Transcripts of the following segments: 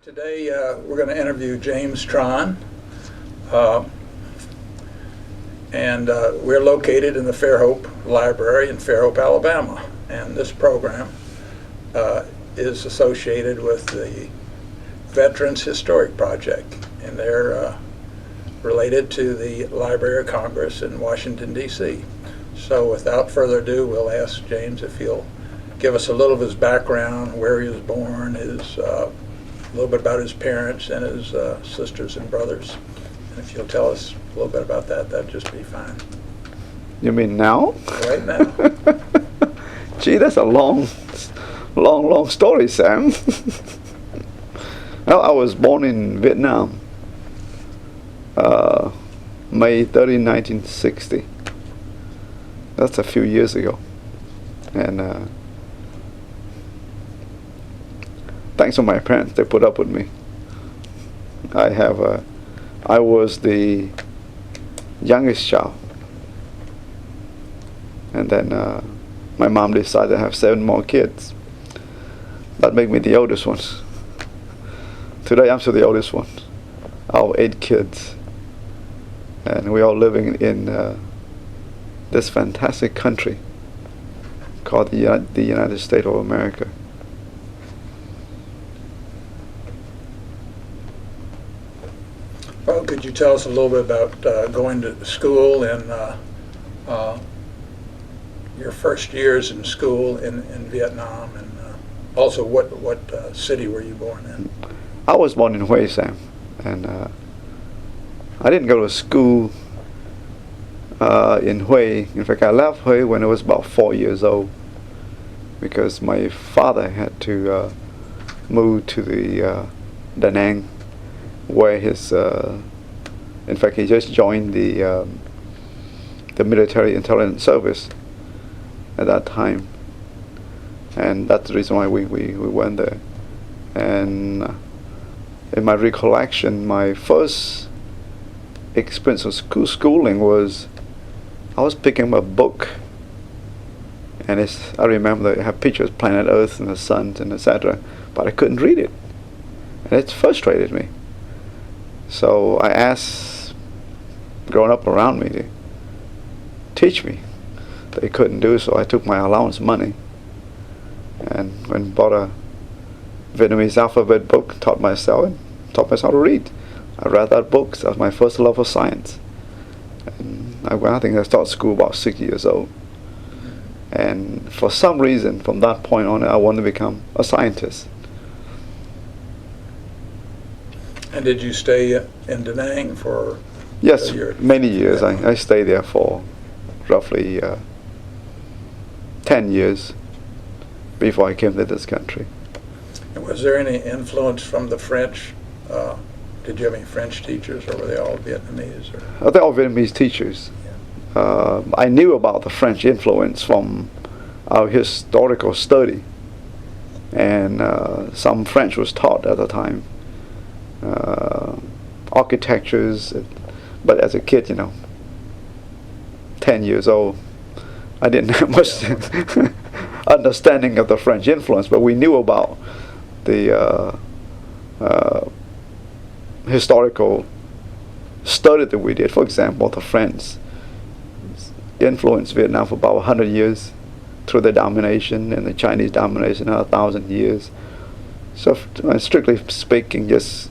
Today we're going to interview James Tran, and we're located in the Fairhope Library in Fairhope, Alabama, and this program is associated with the Veterans Historic Project, and they're related to the Library of Congress in Washington, D.C. So without further ado, we'll ask James if he'll give us a little of his background, where he was born, his a little bit about his parents and his sisters and brothers. And if you'll tell us a little bit about that, that'd just be fine. You mean now? Right now. Gee, that's a long story, Sam. Well, I was born in Vietnam, May 30, 1960. That's a few years ago. And thanks to my parents, they put up with me. I was the youngest child, and then my mom decided to have 7 more kids. That made me the oldest one. Today I'm still the oldest one out of 8 kids, and we're all living in this fantastic country called the United States of America. Well, could you tell us a little bit about going to school and your first years in school in Vietnam, and also what city were you born in? I was born in Hue, Sam, and I didn't go to school in Hue. In fact, I left Hue when I was about 4 years old because my father had to move to the Da Nang, where his in fact he just joined the military intelligence service at that time, and that's the reason why we went there. And in my recollection, my first experience of schooling was I was picking up a book, and I remember they have pictures of planet Earth and the sun and etc., but I couldn't read it, and it frustrated me. So I asked grown up around me to teach me. They couldn't do so. I took my allowance money and went and bought a Vietnamese alphabet book, taught myself how to read. I read that book. That was my first love of science. And I think I started school about 6 years old. And for some reason, from that point on, I wanted to become a scientist. And did you stay in Da Nang for Yes, a year? many years. I stayed there for roughly 10 years before I came to this country. And was there any influence from the French? Did you have any French teachers, or were they all Vietnamese? Or? They're all Vietnamese teachers. Yeah. I knew about the French influence from our historical study, and some French was taught at the time. Architectures, but as a kid, 10 years old, I didn't have much understanding of the French influence, but we knew about the historical study that we did. For example, the French influenced Vietnam for about 100 years through the domination, and the Chinese domination 1,000 years. So strictly speaking, just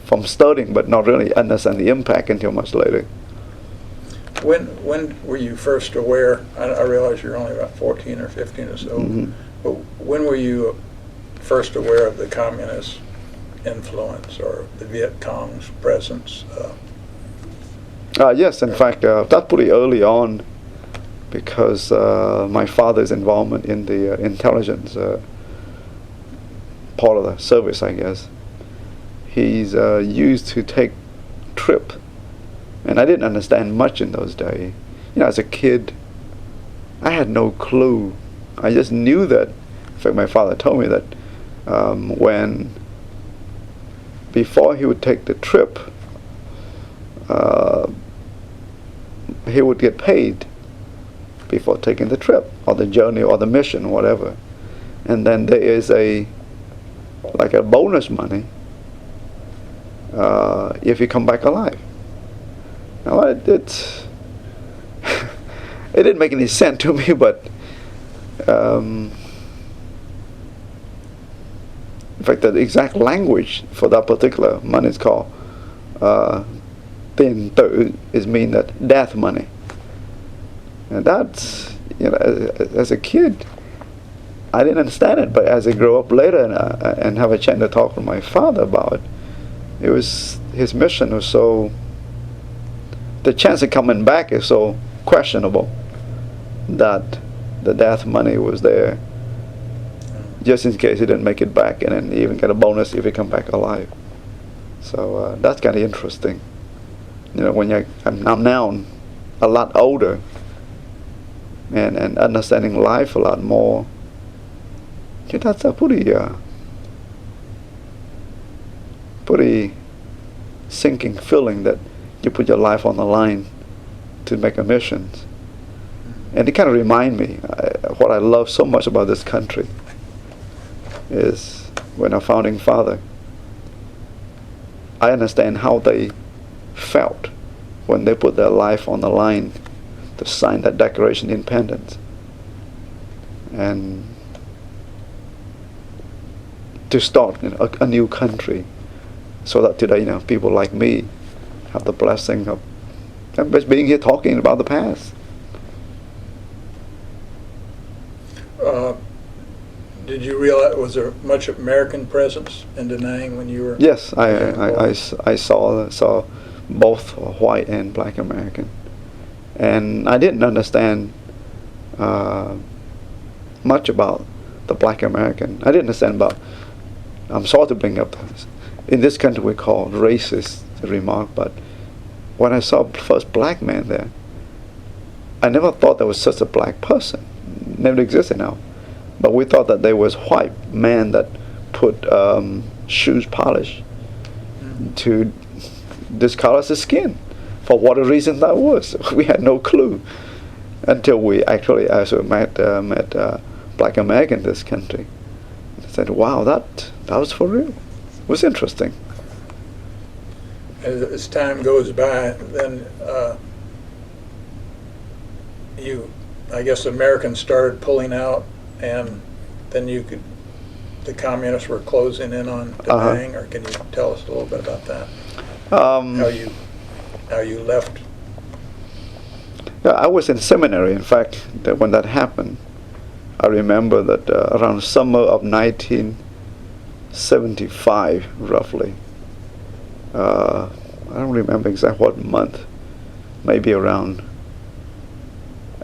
from studying, but not really understand the impact until much later. When were you first aware? I realize you're only about 14 or 15 or so. Mm-hmm. But when were you first aware of the communist influence or the Viet Cong's presence? Yes, in fact, that's pretty early on, because my father's involvement in the intelligence part of the service, I guess. He's used to take trip, and I didn't understand much in those days. As a kid, I had no clue. I just knew that. In fact, my father told me that before he would take the trip, he would get paid before taking the trip or the journey or the mission, whatever. And then there is like a bonus money if you come back alive. Now it didn't make any sense to me, but in fact, the exact language for that particular money is called tiền tử, is mean that death money. And that's, as a kid, I didn't understand it, but as I grow up later and have a chance to talk with my father about it, his mission was so, the chance of coming back is so questionable, that the death money was there just in case he didn't make it back, and then even get a bonus if he come back alive. So that's kind of interesting. When I'm now a lot older and understanding life a lot more, that's a pretty sinking feeling that you put your life on the line to make a mission. And it kind of remind me, what I love so much about this country is when our founding father, I understand how they felt when they put their life on the line to sign that Declaration of Independence. And to start a new country, so that today, people like me have the blessing of just being here talking about the past. Did you realize, was there much American presence in Da Nang when you were? Yes, I saw both white and black American, and I didn't understand much about the black American. I didn't understand about. I'm sorry to bring up this. In this country we call racist remark, but when I saw first black man there, I never thought there was such a black person. Never existed now. But we thought that there was white man that put shoes polish to discolor his skin. For what a reason that was, we had no clue until we actually met black American in this country. I said, "Wow, that was for real." It was interesting. As time goes by, then I guess Americans started pulling out, and then the communists were closing in on Da Nang, or can you tell us a little bit about that? How you left? Yeah, I was in seminary. In fact, when that happened, I remember that around summer of 1975, roughly. I don't remember exactly what month. Maybe around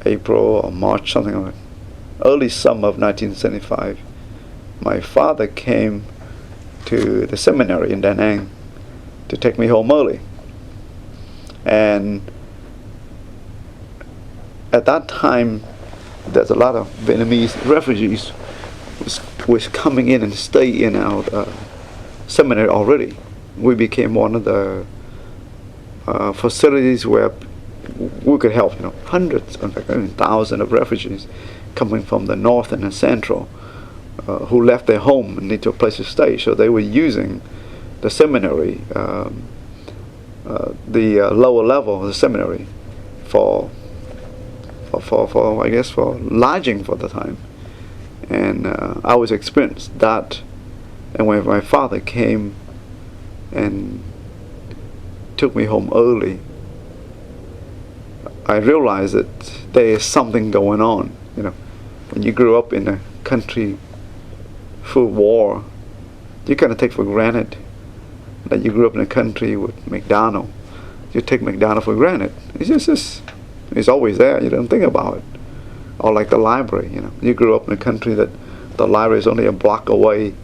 April or March, something like that. Early summer of 1975, my father came to the seminary in Da Nang to take me home early. And at that time, there's a lot of Vietnamese refugees was coming in and stay in our seminary already. We became one of the facilities where we could help, hundreds, in fact, thousands of refugees coming from the north and the central who left their home and needed a place to stay. So they were using the seminary, the lower level of the seminary, for I guess for lodging for the time. And I was experienced that. And when my father came and took me home early, I realized that there is something going on. When you grew up in a country full of war, you kind of take for granted that you grew up in a country with McDonald's. You take McDonald's for granted. It's always there. You don't think about it. Or like the library. You grew up in a country that the library is only a block away.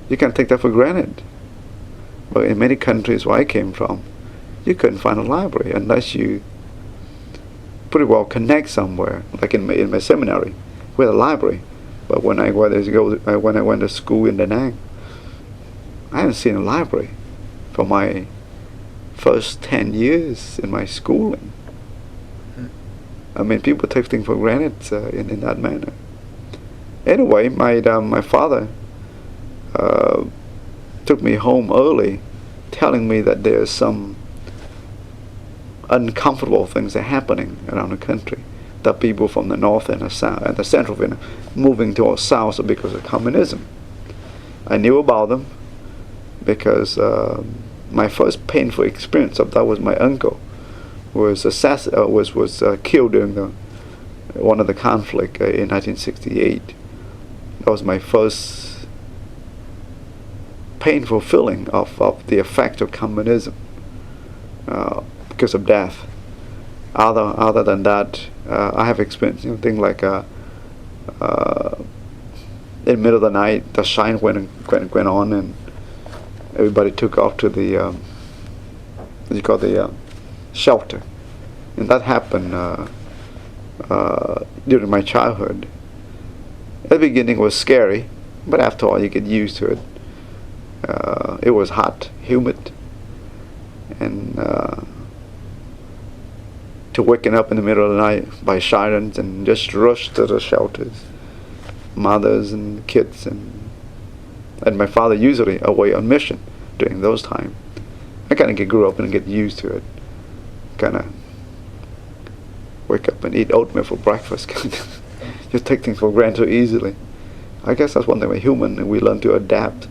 You can't take that for granted. But in many countries where I came from, you couldn't find a library unless you pretty well connect somewhere. Like in my seminary, we had a library. But when I went to school in Da Nang, I haven't seen a library for my first 10 years in my schooling. I mean, people take things for granted in that manner. Anyway, my father took me home early telling me that there's some uncomfortable things are happening around the country. That people from the north and the south and the central Vietnam moving towards south because of communism. I knew about them because my first painful experience of that was my uncle was killed during one of the conflict in 1968. That was my first painful feeling of the effect of communism because of death. Other than that, I have experienced things like in the middle of the night, the sign went on, and everybody took off to the what you call the shelter, and that happened during my childhood. At the beginning, it was scary, but after all, you get used to it. It was hot, humid, and to waking up in the middle of the night by sirens and just rush to the shelters, mothers and kids, and my father usually away on mission during those times. I kind of grew up and get used to it. Kind of wake up and eat oatmeal for breakfast. Just take things for granted so easily. I guess that's one thing we're human, and we learn to adapt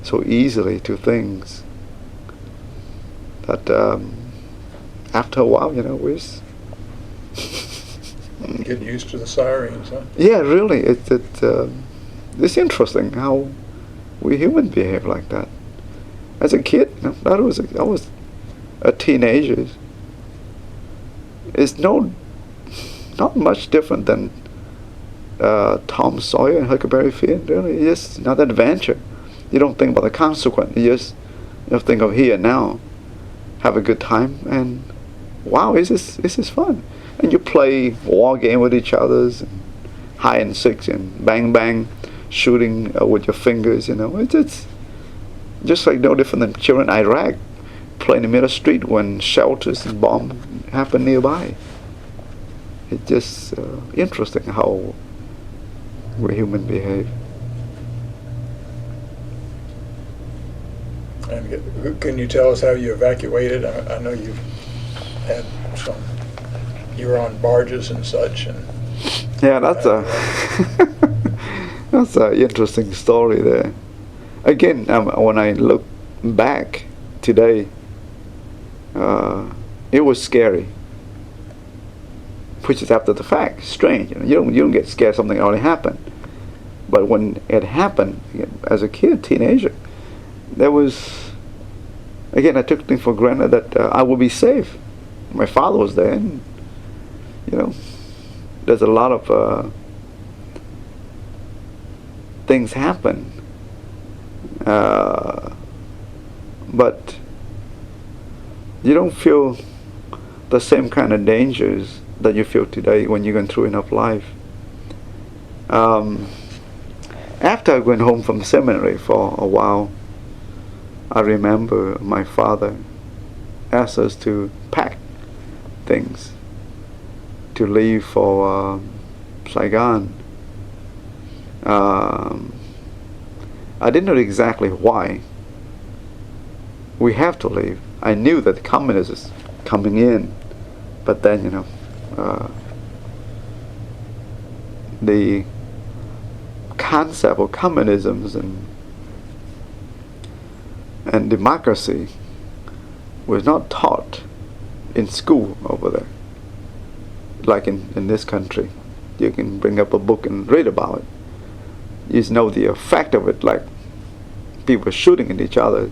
so easily to things that after a while, we get used to the sirens, huh? Yeah, really. It's interesting how we humans behave like that. As a kid, I was a teenager. It's not much different than Tom Sawyer and Huckleberry Finn. Really, it's just another adventure. You don't think about the consequence. You just think of here and now, have a good time, and wow, this is fun. And you play war game with each other's, and hide and seek and bang bang, shooting with your fingers. It's just like no different than children in Iraq playing in the middle of the street when shelters and bombs happen nearby. It's just interesting how we humans behave. And can you tell us how you evacuated? I know you had you were on barges and such, and yeah, that's that's an interesting story there. Again, when I look back today, it was scary, which is after the fact. Strange, you don't get scared something already happened, but when it happened as a kid, teenager, there was, again, I took things for granted that I would be safe. My father was there, and there's a lot of things happen, but you don't feel the same kind of dangers that you feel today when you're going through enough life. After I went home from seminary for a while, I remember my father asked us to pack things to leave for Saigon. I didn't know exactly why we have to leave. I knew that the communism is coming in, but then the concept of communism and democracy was not taught in school over there. Like in this country, you can bring up a book and read about it. You just know the effect of it, like people shooting at each other,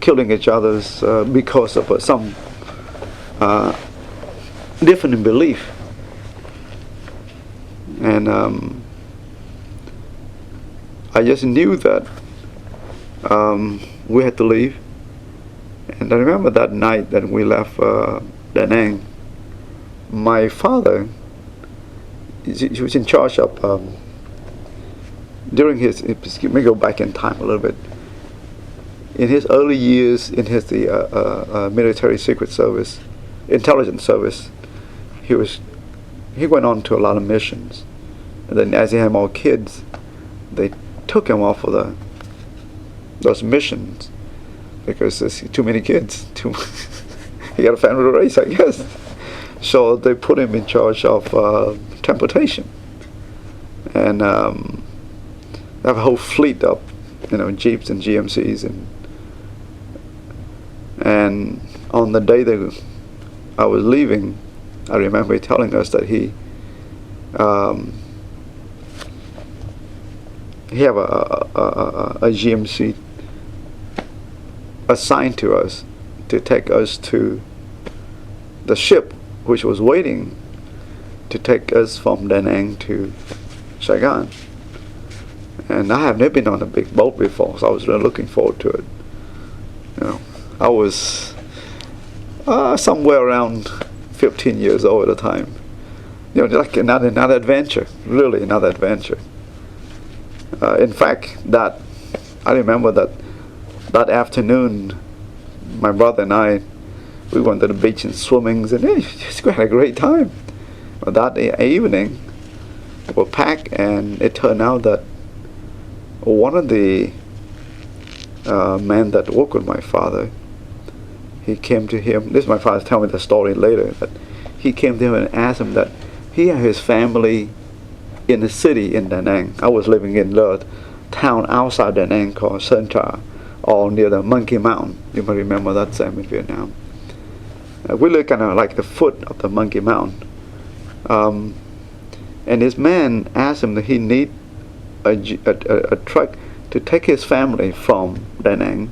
killing each other because of some different in belief. And I just knew that we had to leave. And I remember that night that we left Da Nang, my father, he was in charge of, during his, let me go back in time a little bit. In his early years, in his military secret service, intelligence service, he went on to a lot of missions. And then as he had more kids, they took him off of those missions. because there's too many kids. He got a family to raise, I guess. So they put him in charge of transportation, and they have a whole fleet of, Jeeps and GMCs, and on the day that I was leaving, I remember telling us that he have a GMC assigned to us to take us to the ship which was waiting to take us from Da Nang to Saigon. And I have never been on a big boat before, so I was really looking forward to it. I was somewhere around 15 years old at the time. Like another adventure, really another adventure. In fact, I remember that afternoon, my brother and I, we went to the beach and swimmings, and just had a great time. But that evening, we packed, and it turned out that one of the men that worked with my father, he came to him. This is my father telling me the story later. That he came to him and asked him that he and his family in the city in Da Nang. I was living in the town outside Da Nang called Sơn Trà, or near the Monkey Mountain. You might remember that, Sam, in Vietnam. We live kind of like the foot of the Monkey Mountain. And this man asked him that he need a truck to take his family from Da Nang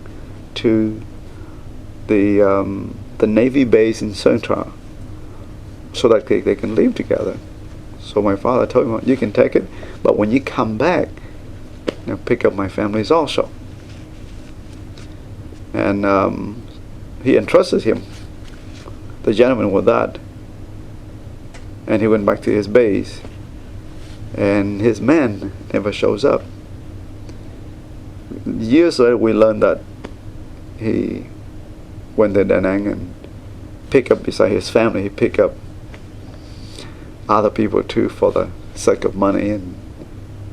to the Navy base in Sơn Trà, so that they can live together. So my father told him, you can take it, but when you come back, pick up my families also. And he entrusted him, the gentleman, with that. And he went back to his base, and his man never shows up. Years later, we learned that he went to Da Nang and picked up, beside his family, he picked up other people too for the sake of money. And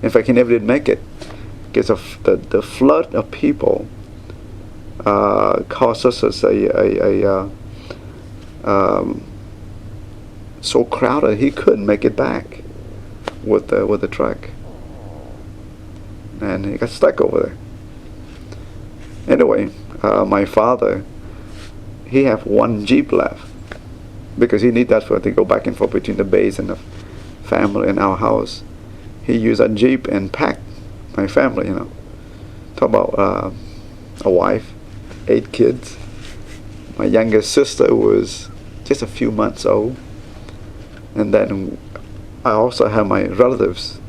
in fact, he never did make it because of the flood of people caused us so crowded he couldn't make it back with the truck, and he got stuck over there. Anyway, my father, he have one Jeep left because he need that for to go back and forth between the base and the family and our house. He used a Jeep and packed my family. Talk about a wife, 8 kids. My youngest sister was just a few months old, and then I also have my relatives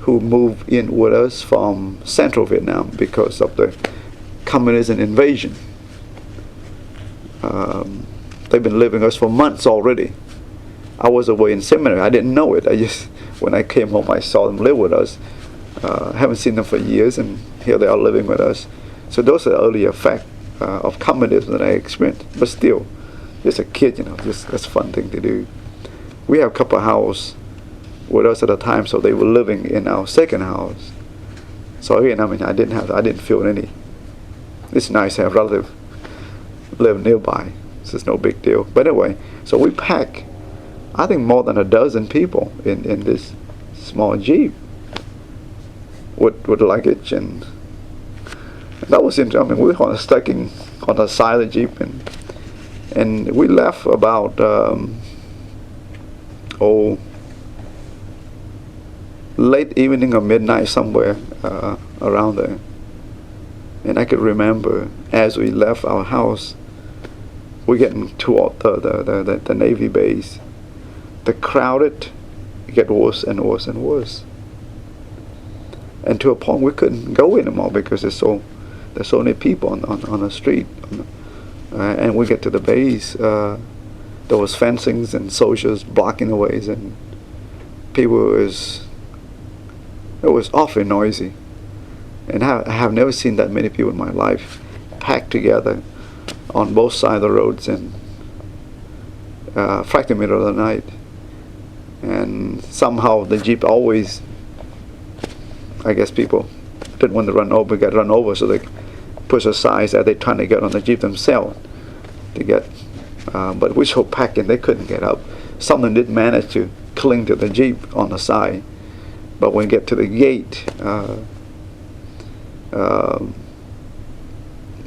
who moved in with us from central Vietnam because of the communism invasion. They've been living with us for months already. I was away in seminary. I didn't know it. When I came home, I saw them live with us. Haven't seen them for years, and here they are living with us. So those are the early effects of communism that I experienced. But still, just a kid, just that's a fun thing to do. We have a couple of houses with us at the time, so they were living in our second house. So again, I didn't feel any. It's nice to have relatives live nearby. So it's no big deal. But anyway, so we packed, I think, more than a dozen people in this small Jeep with luggage, and that was interesting. We were stuck on the side of the Jeep, and we left about late evening or midnight, somewhere around there. And I could remember as we left our house, we're getting toward the Navy base. The crowded get worse and worse and worse, and to a point we couldn't go anymore because there's so many people on the street. And we get to the base, there was fencings and soldiers blocking the ways, and people it was awfully noisy. And I have never seen that many people in my life packed together on both sides of the roads, and frankly, middle of the night. And somehow the Jeep always, I guess people didn't want to run over, got run over, so they push aside as they're trying to get on the jeep themselves to get. But we so packed in, they couldn't get up. Some of them did manage to cling to the jeep on the side, but when we get to the gate,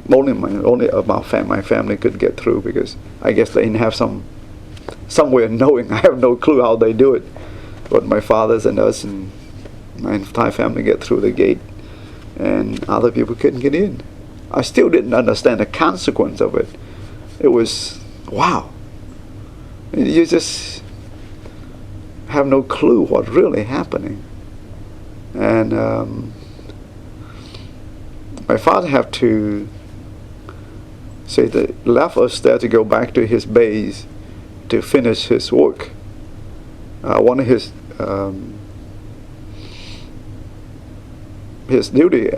only about my family could get through, because I guess they didn't have some way of knowing. I have no clue how they do it, but my fathers and us and my entire family get through the gate, and other people couldn't get in. I still didn't understand the consequence of it. It was, wow. You just have no clue what's really happening. And my father had to say that left us there to go back to his base to finish his work. One of his duty,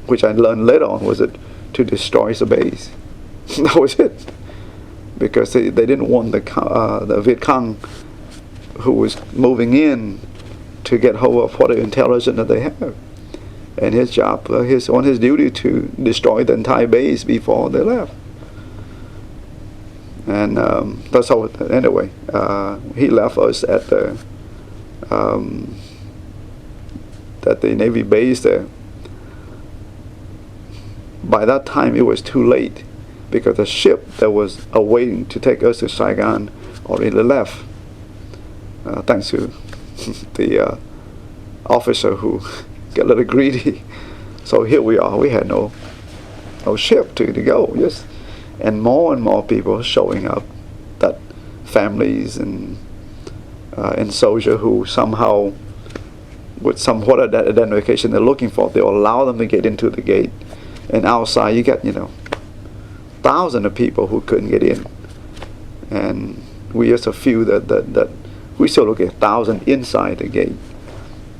which I learned later on, was it to destroy the base. That was it, because they didn't want the Viet Cong who was moving in to get hold of what intelligence that they have. And his job, his duty to destroy the entire base before they left. And that's how. Anyway, he left us at the Navy base there. By that time, it was too late, because the ship that was awaiting to take us to Saigon already left. Thanks to the officer who got a little greedy. So here we are. We had no ship to go. Just, and more people showing up, that families and soldiers who somehow, with somewhat of that identification they're looking for, they'll allow them to get into the gate. And outside you got, thousands of people who couldn't get in. And we just a few that we still look at 1,000 inside the gate.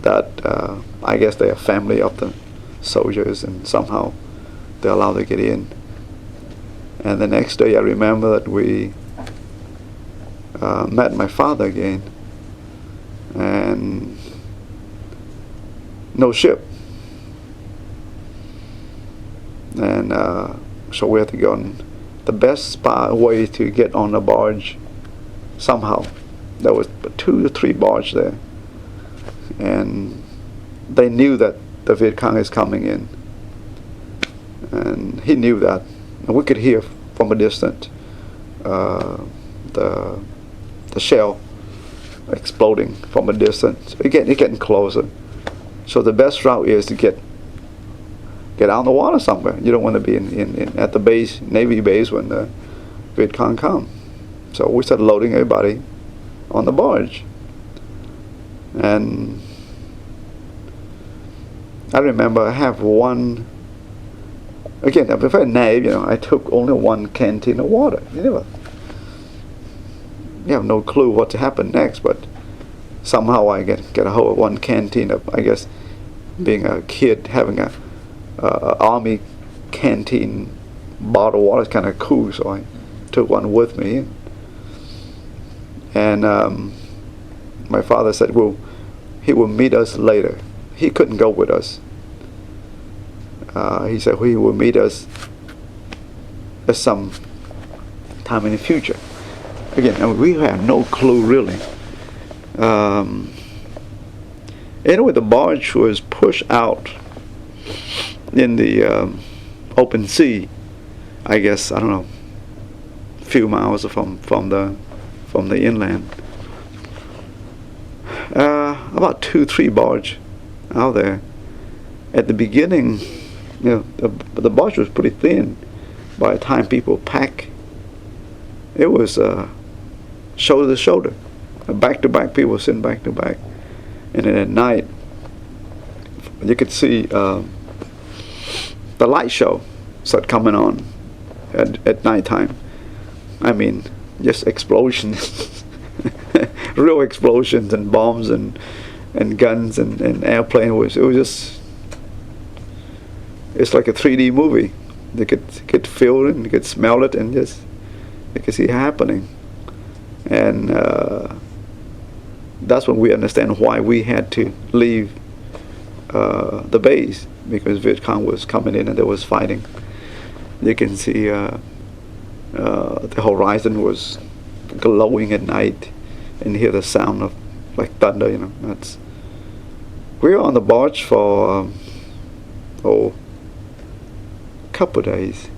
That I guess they are family of the soldiers, and somehow they're allowed to get in. And the next day I remember that we met my father again, and no ship. And so we had to go on the best way to get on the barge somehow. There was 2 to 3 barges there, and they knew that the Viet Cong is coming in, and he knew that, and we could hear from a distance the shell exploding from a distance. It's getting closer. So the best route is to get out in the water somewhere. You don't want to be in at the base, Navy base, when the Viet Cong come. So we started loading everybody on the barge. And I remember I have one, again, I'm very naive, I took only 1 canteen of water. You have no clue what to happen next, but somehow I get a hold of 1 canteen of, I guess, being a kid, having a army canteen bottle of water is kind of cool, so I took one with me. And my father said, well, he will meet us later. He couldn't go with us. He said he will meet us at some time in the future. Again, we have no clue really. Anyway, the barge was pushed out in the open sea, I guess, I don't know, a few miles from the inland. About 2-3 barges out there. At the beginning, the barge was pretty thin. By the time people pack, it was shoulder to shoulder, back to back. People sitting back to back, and then at night, you could see the light show start coming on at nighttime. I mean, just explosions, real explosions, and bombs and guns and airplane. It was just, it's like a 3D movie. They could feel it and you could smell it, and just you could see it happening. And that's when we understand why we had to leave the base, because Viet Cong was coming in and there was fighting. You can see the horizon was glowing at night, and hear the sound of like thunder. That's. We were on the barge for a couple of days.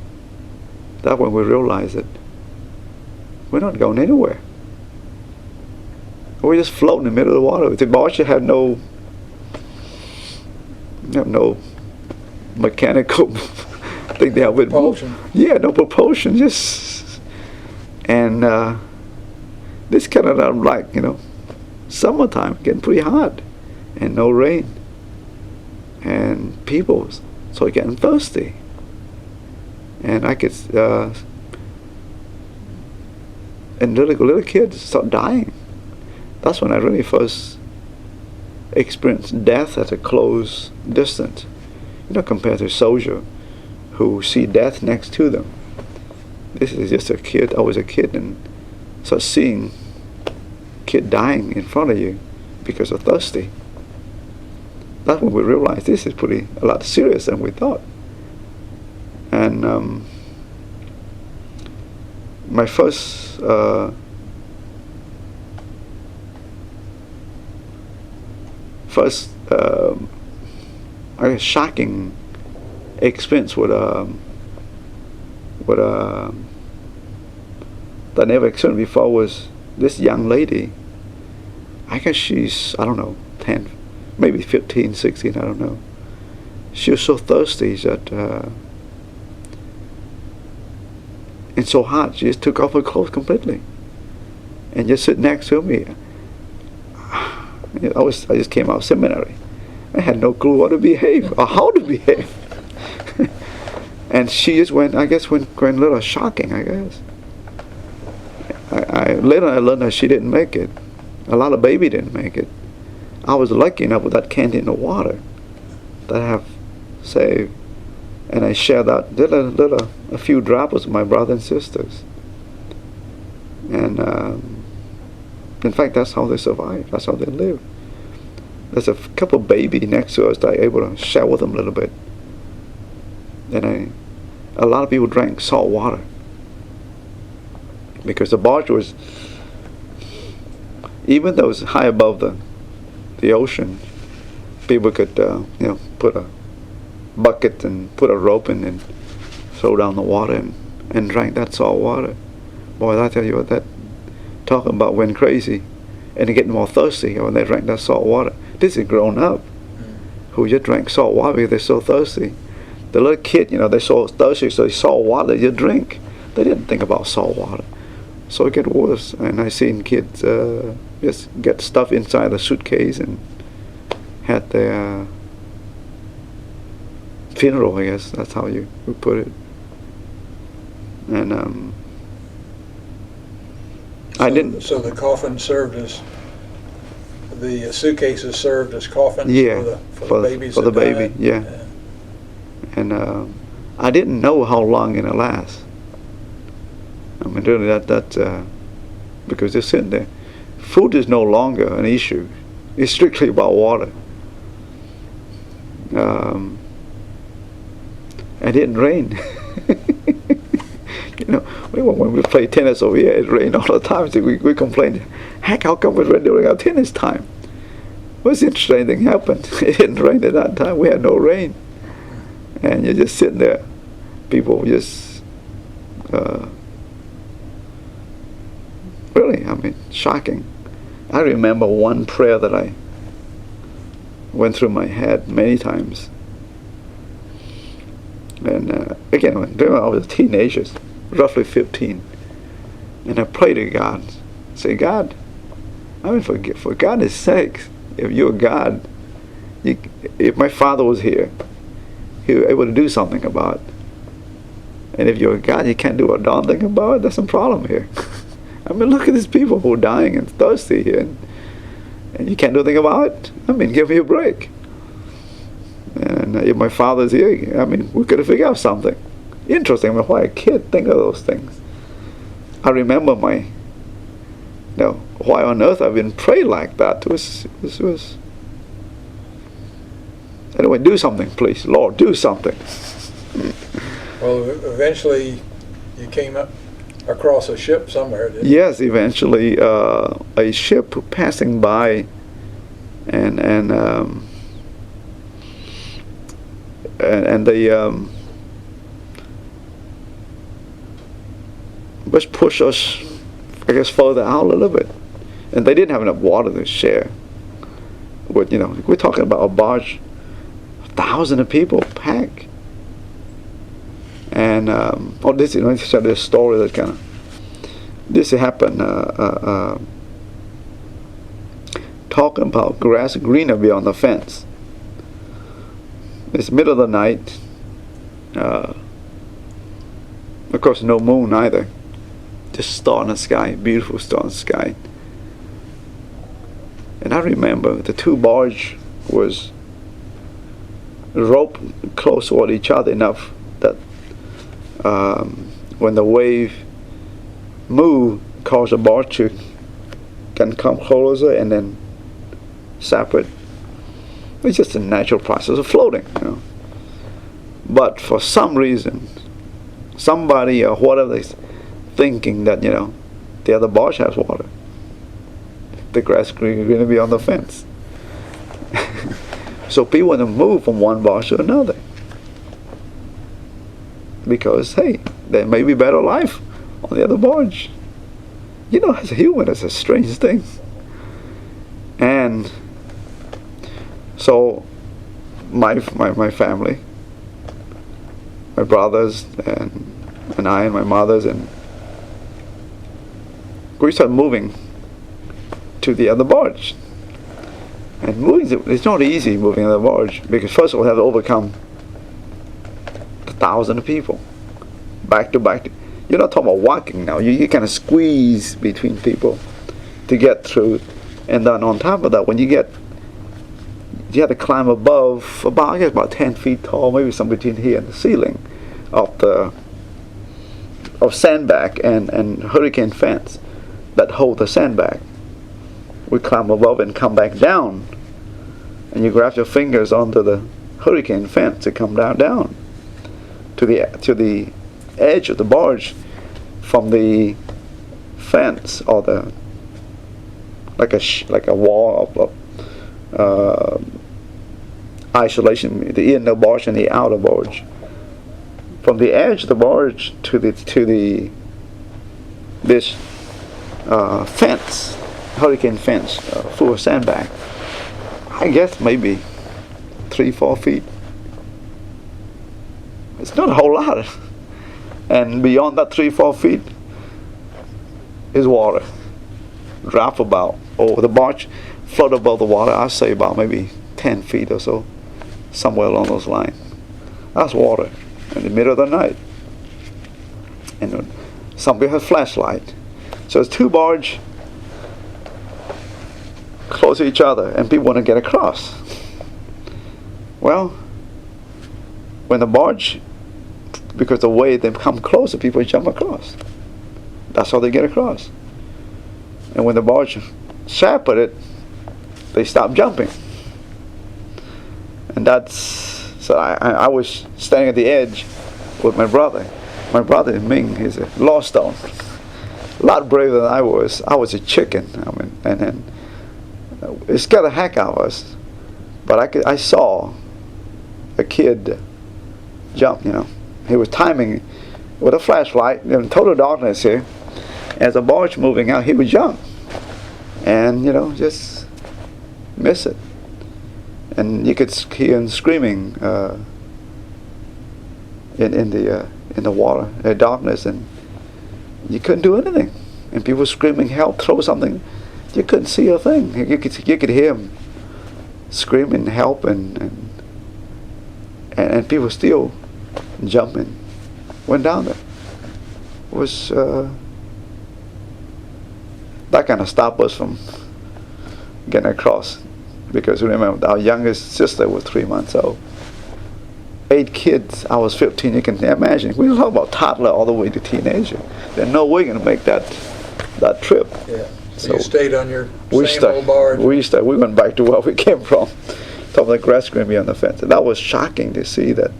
That's when we realized that we're not going anywhere. We're just floating in the middle of the water. The barge had no mechanical thing there with propulsion. Yeah, no propulsion. Just and this kind of like summertime, getting pretty hot, and no rain, and people so getting thirsty, and I could and little kids start dying. That's when I really first experienced death at a close distance, compared to a soldier who see death next to them. This is just a kid. I was a kid, and so seeing kid dying in front of you because of thirsty. That's when we realized this is a lot serious than we thought. And my first I guess shocking experience with that I never experienced before was this young lady. I guess she's, I don't know, 10, maybe 15, 16, I don't know. She was so thirsty that and so hot, she just took off her clothes completely and just sit next to me. I just came out of seminary. I had no clue how to behave or how to behave. And she just went a little shocking, I guess. Later I learned that she didn't make it. A lot of baby didn't make it. I was lucky enough with that canteen of water that I have saved, and I shared that a few drops with my brothers and sisters. And in fact, that's how they survive. That's how they live. There's a couple baby next to us that I'm able to share with them a little bit. And a lot of people drank salt water because the barge was, even though it was high above the ocean, people could put a bucket and put a rope in and throw down the water and drank that salt water. Boy, I tell you what, that talking about went crazy and they getting more thirsty when they drank that salt water. This is grown up who just drank salt water because they're so thirsty. The little kid, they're so thirsty, so they salt water they just drink. They didn't think about salt water. So it get worse. And I seen kids just get stuff inside the suitcase and had their funeral, I guess that's how you would put it. And I didn't. So the coffin served as, the suitcases served as coffins for the babies. For the that baby, died. yeah. And I didn't know how long it'll last. I mean, really, that because they're sitting there. Food is no longer an issue. It's strictly about water. It didn't rain. When we play tennis over here, it rained all the time. So we complained, heck, how come it rained during our tennis time? What's interesting thing happened? It didn't rain at that time. We had no rain. And you're just sitting there. People just, really, shocking. I remember one prayer that I went through my head many times. And again, when I was a teenager, roughly 15, and I prayed to God, say, God, for God's sakes, if you're God, if my father was here, he was able to do something about it. And if you're a God, you can't do a darn thing about it, there's some problem here. Look at these people who are dying and thirsty here, and you can't do anything about it. Give me a break. And if my father's here, we could have figured out something. Interesting, why a kid think of those things. I remember why on earth I've been praying like that. This was. Anyway, do something, please, Lord, do something. Well, eventually you came up across a ship somewhere, didn't you? Yes, eventually a ship passing by, and they just pushed us, I guess, further out a little bit, and they didn't have enough water to share. But we're talking about a barge, 1,000 of people packed. And this is tell this story that kind of this happened. Talking about grass greener beyond the fence. It's middle of the night. Of course, no moon either. Just star in the sky, beautiful star in the sky. And I remember the two barge was roped close toward each other enough that when the wave move, cause the barge to can come closer and then separate. It's just a natural process of floating, But for some reason, somebody or whatever is thinking that the other barge has water. The grass greener beyond the fence. So people want to move from one barge to another. Because, hey, there may be better life on the other barge. As a human, it's a strange thing. And so my family, my brothers and I and my mothers, and we started moving to the other barge. And moving, it's not easy moving on the barge, because first of all, we have to overcome 1,000 people, back to back. You're not talking about walking now. You kind of squeeze between people to get through, and then on top of that, when you have to climb above about 10 feet tall, maybe somewhere between here and the ceiling of sandbag and hurricane fence that hold the sandbag. We climb above and come back down, and you grab your fingers onto the hurricane fence to come down to the edge of the barge from the fence, or the like a wall of isolation, the inner barge and the outer barge. From the edge of the barge to this fence, hurricane fence, full of sandbag, I guess maybe 3-4 feet. It's not a whole lot. And beyond that 3-4 feet is water. Drop the barge float above the water, I'd say about maybe 10 feet or so, somewhere along those lines. That's water in the middle of the night. And some people have flashlight. So it's two barges close to each other, and people want to get across. Well, when the barge, because the way they come closer, people jump across. That's how they get across. And when the barge separated, they stop jumping. And so I was standing at the edge with my brother. My brother Ming is a law stone, a lot braver than I was. I was a chicken. And it scared the heck out of us. But I saw a kid jump. He was timing with a flashlight in total darkness here. As the barge moving out, he would jump, and just miss it. And you could hear him screaming in the water, in the darkness, and you couldn't do anything. And people screaming, "Help! Throw something!" You couldn't see a thing. You could hear him screaming, "Help!" and people still jumping. Went down there. It was that kind of stopped us from getting across, because remember our youngest sister was 3 months old. 8 kids. I was 15. You can imagine. We talk about toddler all the way to teenager. There's no way you're gonna make that trip. Yeah. So you stayed on your same old barge. We went back to where we came from, top of the grass green beyond the fence. And that was shocking to see that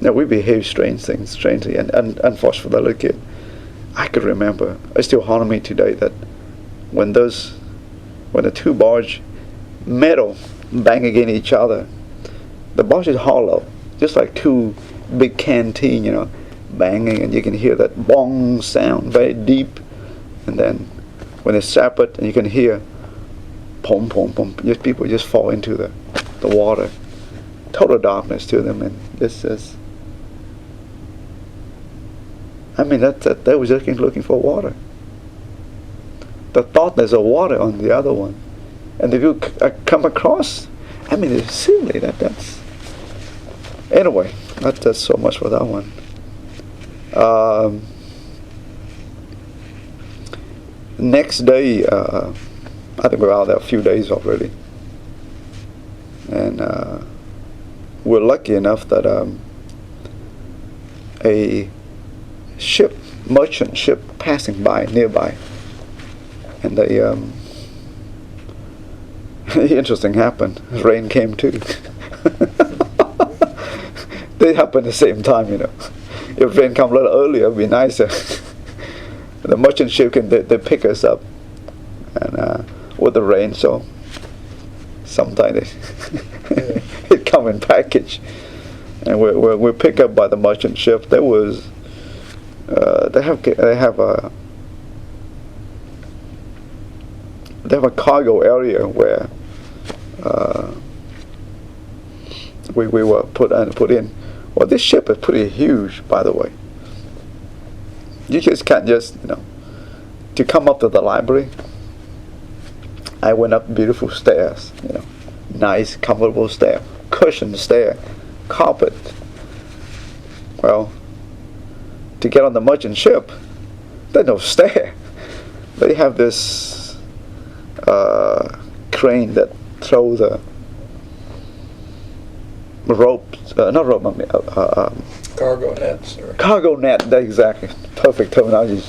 Now we behaved strangely, and unfortunately for the little kid, I could remember. It still haunted me today that when the two barge metal bang against each other, the barge is hollow, just like two big canteen, banging, and you can hear that bong sound very deep, and then when it's separate, and you can hear pom pom pom, just people just fall into the water, total darkness to them, and this is. I mean, that they was looking for water. The thought there's a water on the other one, and if you come across, I mean, it's silly that's. Anyway, that's so much for that one. Next day, I think we were out there a few days already, and we're lucky enough that a merchant ship passing by nearby, and the interesting happened. Rain came too. They happen at the same time, If rain come a little earlier, it'd be nicer. The merchant ship they pick us up, and with the rain, so sometimes it come in package, and we're picked up by the merchant ship. There was they have a cargo area where we were put in. Well, this ship is pretty huge, by the way. You just can't to come up to the library. I went up beautiful stairs, nice, comfortable stair, cushioned stair, carpet. Well, to get on the merchant ship, there's no stair. They have this crane that throws a rope, not rope, I mean, cargo nets. Cargo net, exactly. Perfect terminology.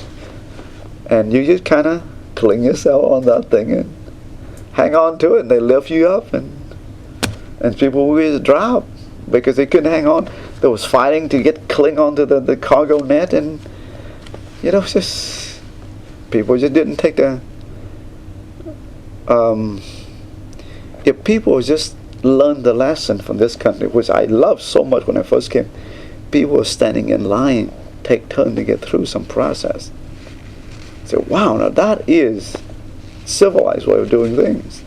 And you just kind of cling yourself on that thing and hang on to it, and they lift you up, and people will drop because they couldn't hang on. There was fighting to cling onto the cargo net, and just people just didn't take the. If people just learned the lesson from this country, which I loved so much when I first came, people were standing in line, take turn to get through some process. So wow, now that is civilized way of doing things.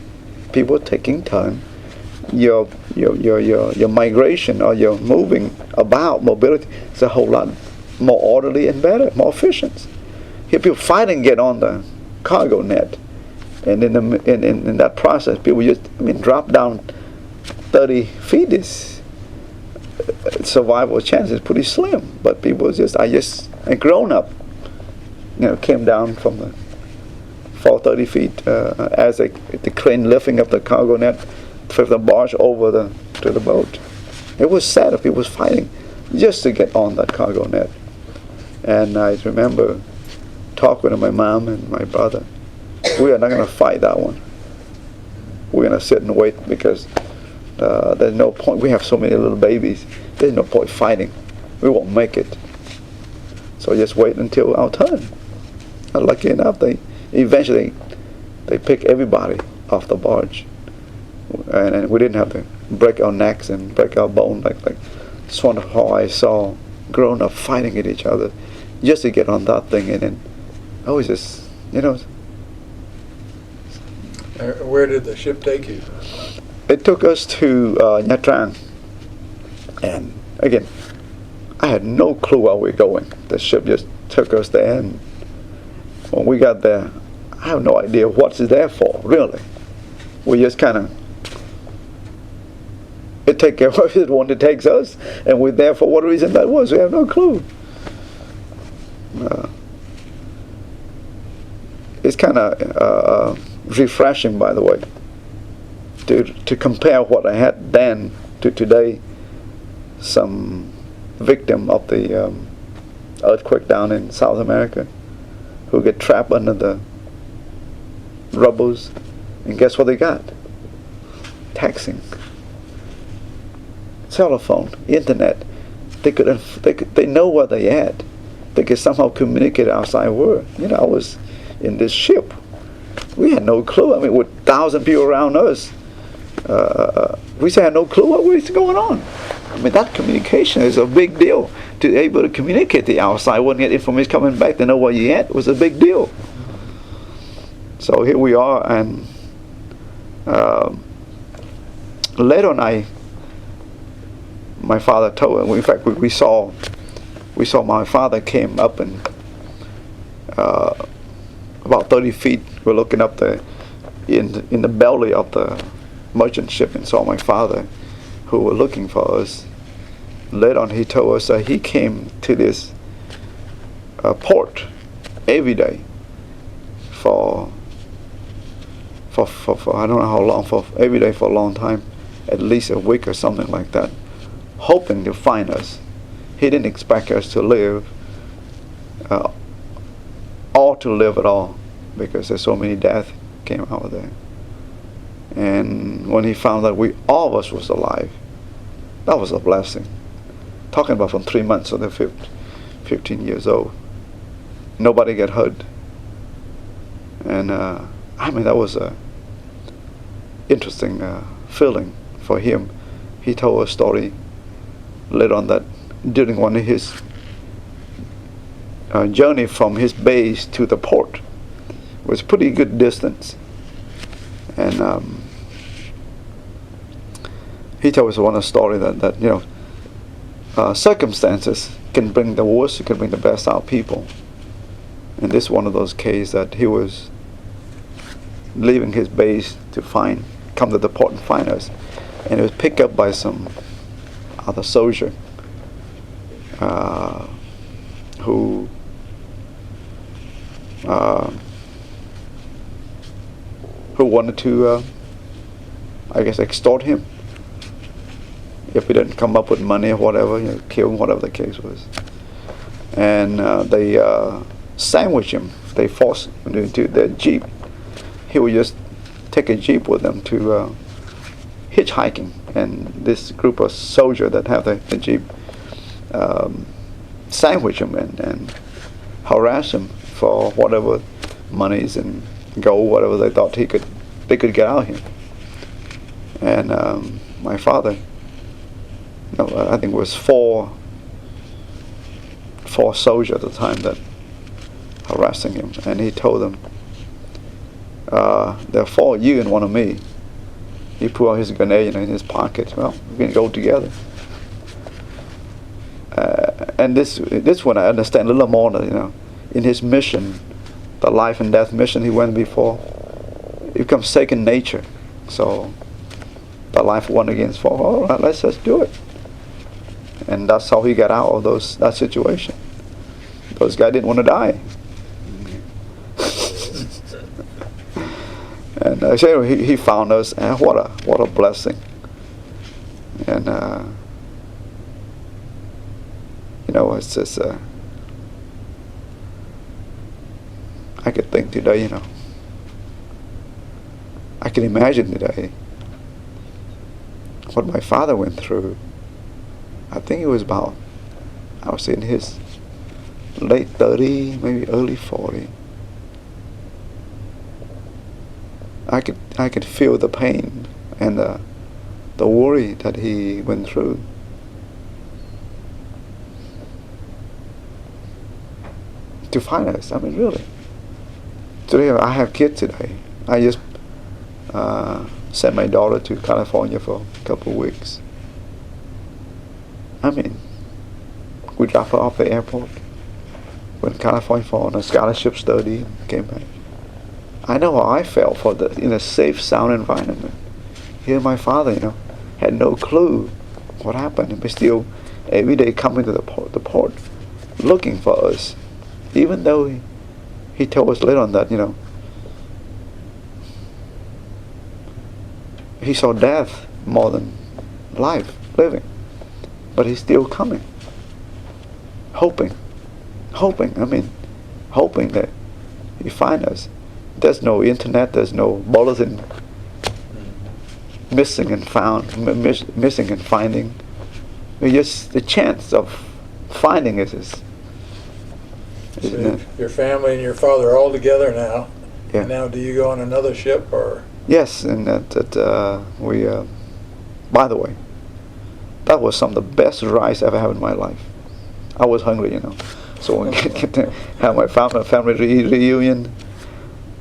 People taking time. Your migration or your moving about mobility is a whole lot more orderly and better, more efficient. Here people fighting to get on the cargo net, and in that process, people just drop down 30 feet. Is survival chances is pretty slim. But people a grown up, came down from the 30 feet as the crane lifting up the cargo net for the barge over to the boat. It was sad if people was fighting just to get on that cargo net. And I remember talking to my mom and my brother. We are not going to fight that one. We're going to sit and wait because there's no point. We have so many little babies. There's no point fighting. We won't make it. So just wait until our turn. And lucky enough, they eventually pick everybody off the barge, and we didn't have to break our necks and break our bone like it's wonderful how I saw grown up fighting at each other just to get on that thing, and then I was just Where did the ship take you? It took us to Nha Trang, and again, I had no clue where we were going. The ship just took us there, and when we got there, I have no idea what it's there for, really. We just kind of, it take care of it when it takes us, and we're there for what reason that was. We have no clue. It's kind of refreshing, by the way, to compare what I had then to today. Some victim of the earthquake down in South America who get trapped under the rubbles, and guess what they got? Texting, telephone, internet. they know where they at. They could somehow communicate outside world. You know, I was in this ship. We had no clue. I mean, with 1,000 people around us, we had no clue what was going on. I mean, that communication is a big deal. To be able to communicate to the outside world and get information coming back to know where you at was a big deal. So here we are, and later on, my father told. In fact, we saw my father came up and about 30 feet. We're looking up in the belly of the merchant ship and saw my father, who were looking for us. Later on, he told us that he came to this port every day for I don't know how long, for every day for a long time, at least a week or something like that, hoping to find us. He didn't expect us to live, or to live at all, because there's so many deaths came out of there. And when he found that all of us was alive, that was a blessing. Talking about from 3 months to the 15 years old, nobody got hurt. And I mean, that was a interesting feeling for him. He told a story later on that during one of his journey from his base to the port was pretty good distance, and he told us one story that you know, circumstances can bring the worst, it can bring the best out of people. And this is one of those cases that he was leaving his base to come to the port and find us, and he was picked up by some other soldier who wanted to, I guess, extort him. If he didn't come up with money or whatever, you know, kill him, whatever the case was. And they sandwiched him. They forced him into their jeep. He would just take a jeep with them to hitchhiking. And this group of soldiers that have the jeep sandwich him and harass him for whatever monies and gold, whatever they thought they could get out of him. And my father, I think it was four soldiers at the time that harassing him, and he told them, there are 4 of you and 1 of me. He put out his grenade in his pocket. Well, we can go together. And this one I understand a little more. You know, in his mission, the life and death mission he went before, it becomes second nature. So the life 1 against 4. All right, let's just do it. And that's how he got out of that situation. Those guys didn't want to die. And so he found us, and what a blessing. And you know, it's just I could think today, you know, I can imagine today what my father went through. I think it was about, I was in his late 30, maybe early 40. I could feel the pain and the worry that he went through. To find us, I mean, really. Today, I have kids today. I just sent my daughter to California for a couple of weeks. I mean, we dropped her off the airport, went to California for a scholarship study, and came back. I know how I felt in a safe, sound environment. Here, my father, you know, had no clue what happened, but still, every day coming to the port, looking for us, even though he told us later on that, you know, he saw death more than life, living, but he's still coming, hoping that he find us. There's no internet, there's no bulletin, missing and finding. just the chance of finding it is. So your family and your father are all together now. Yeah. Now, do you go on another ship or? Yes, and we. By the way, that was some of the best rice I ever had in my life. I was hungry, you know. So when we get to have my family reunion,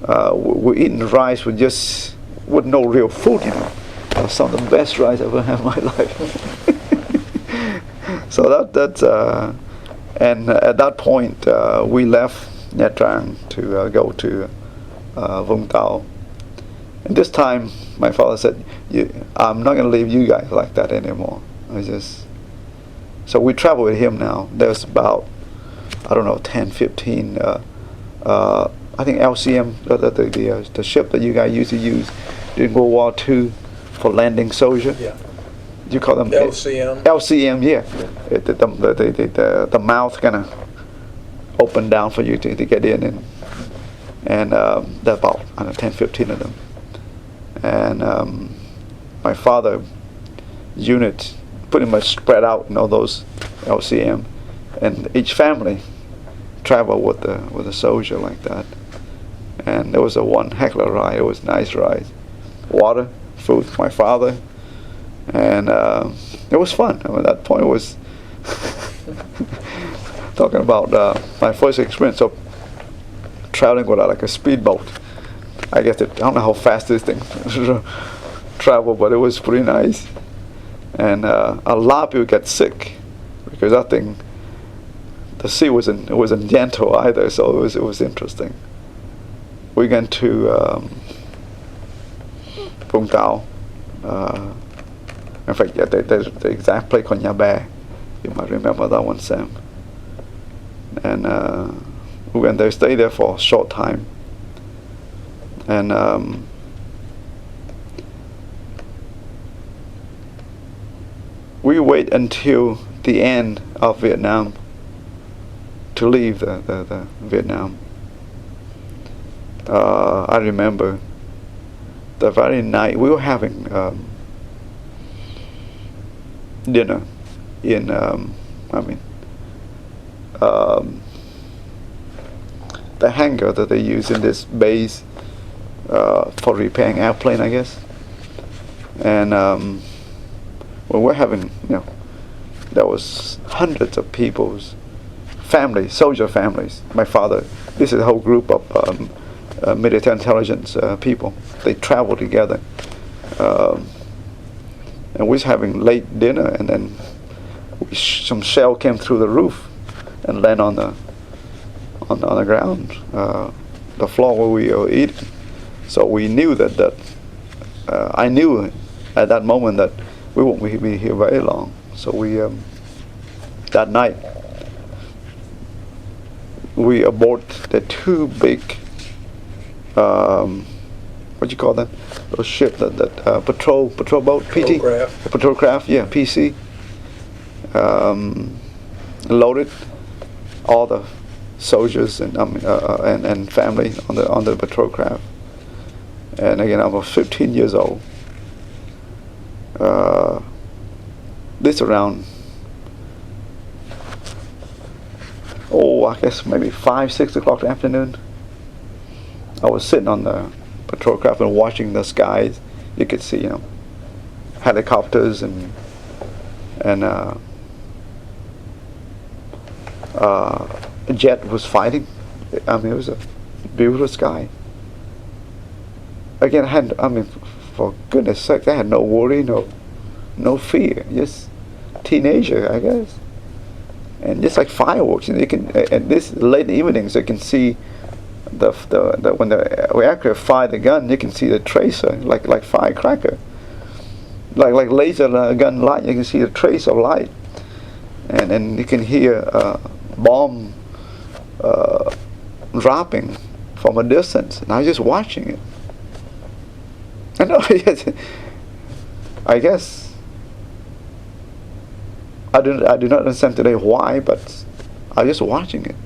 we're eating rice with no real food, you know. That was some of the best rice I ever had in my life. So and at that point we left Nha Trang to go to Vũng Tàu. And this time my father said, I'm not going to leave you guys like that anymore. So we travel with him now. There's about, I don't know, 10, 15, I think LCM, the ship that you guys used to use during World War II for landing soldiers. Yeah. You call them LCM. LCM, yeah. The mouth kind of opened down for you to get in, and there are about, I don't know, 10, 15 of them. And my father's unit pretty much spread out, those LCM, and each family traveled with a soldier like that. And there was a one heck of a ride. It was a nice ride. Water, food for my father, and it was fun. At that point, it was talking about my first experience of traveling with like a speedboat. I guess I don't know how fast this thing travel, but it was pretty nice. And a lot of people get sick because I think the sea wasn't gentle either, so it was interesting. We went to Vũng Tàu. In fact, yeah, there's the exact place called Nha Be. You might remember that one, Sam. And we went there, stayed there for a short time. And we wait until the end of Vietnam to leave the Vietnam. I remember the very night we were having dinner in the hangar that they use in this base for repairing airplane, I guess. And when we're having, there was hundreds of people's families, soldier families. My father, this is a whole group of military intelligence people. They traveled together, and we was having late dinner, and then some shell came through the roof and landed on the ground, the floor where we were eating. So we knew that I knew at that moment that we won't be here very long. So we that night we aboard the two big what you call them? Those ship that patrol boat, PT, patrol craft, yeah, PC. Loaded all the soldiers and family on the patrol craft. And again, I was 15 years old. This around, I guess maybe 5, 6 o'clock in the afternoon. I was sitting on the patrol craft and watching the skies. You could see, helicopters and a jet was fighting. It was a beautiful sky. Again, for goodness sake, I had no worry, no fear, just teenager, I guess. And just like fireworks, you can at this late evenings, you can see when the aircraft fire the gun, you can see the tracer like firecracker, like laser gun light. You can see the trace of light, and you can hear bomb dropping from a distance. And I was just watching it. I know. I guess I do not understand today why, but I was just watching it.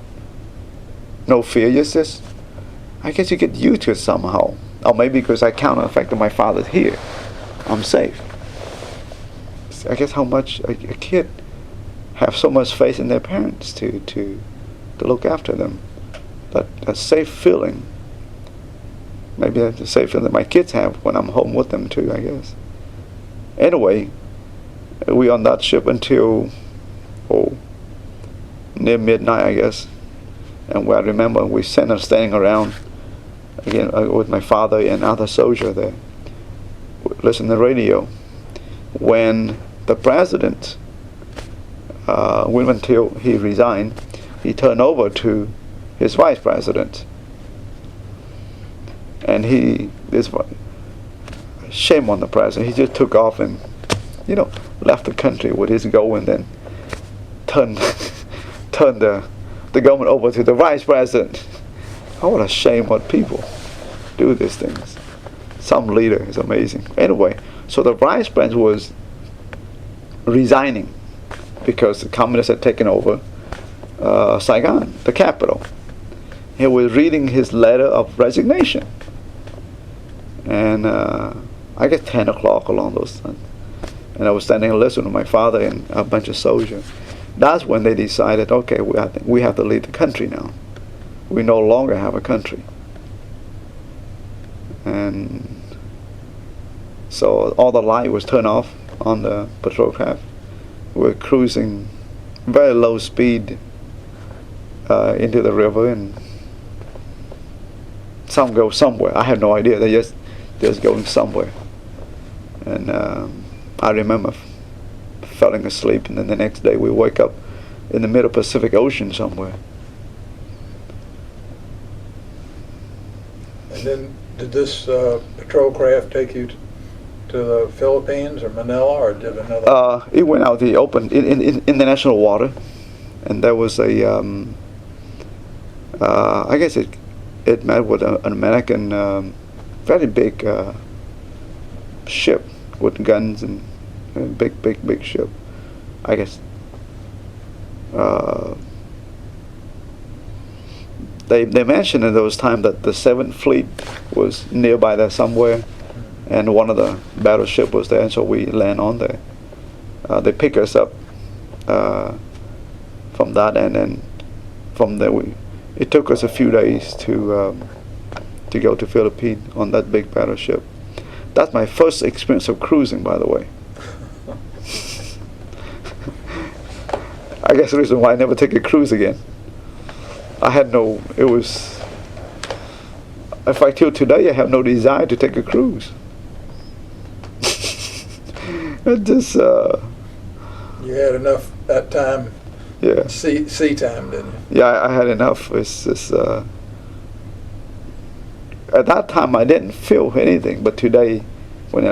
No fear, just I guess you get used to it somehow. Or maybe because I count on the fact that my father's here, I'm safe. I guess how much a kid have so much faith in their parents to look after them. That safe feeling. Maybe that's the safe feeling that my kids have when I'm home with them too, I guess. Anyway, we on that ship until near midnight, I guess. And I remember we standing around again with my father and other soldier there, listening to the radio. When the president, until he resigned, he turned over to his vice president. And shame on the president. He just took off and, left the country with his goal, and then turned the government over to the vice president. Oh, what a shame what people do these things. Some leader is amazing. Anyway, so the vice president was resigning because the communists had taken over Saigon, the capital. He was reading his letter of resignation. And I guess 10 o'clock along those lines. And I was standing and listening to my father and a bunch of soldiers. That's when they decided, okay, we have to leave the country now. We no longer have a country. And so all the light was turned off on the patrol craft. We're cruising very low speed into the river, and some go somewhere. I have no idea. They're just going somewhere. And I remember falling asleep, and then the next day we wake up in the middle Pacific Ocean somewhere. And then did this patrol craft take you to the Philippines or Manila, or did another? It went out the open in international water, and there was a I guess it met with an American very big ship with guns, and big ship. I guess they mentioned in those times that the 7th Fleet was nearby there somewhere, and one of the battleship was there, and so we land on there. They pick us up from that, and then from there it took us a few days to go to Philippines on that big battleship. That's my first experience of cruising, by the way. I guess the reason why I never take a cruise again. In fact, till today I have no desire to take a cruise. It just You had enough that time. Yeah. Sea time, didn't you? Yeah, I had enough. It's just at that time I didn't feel anything, but today, when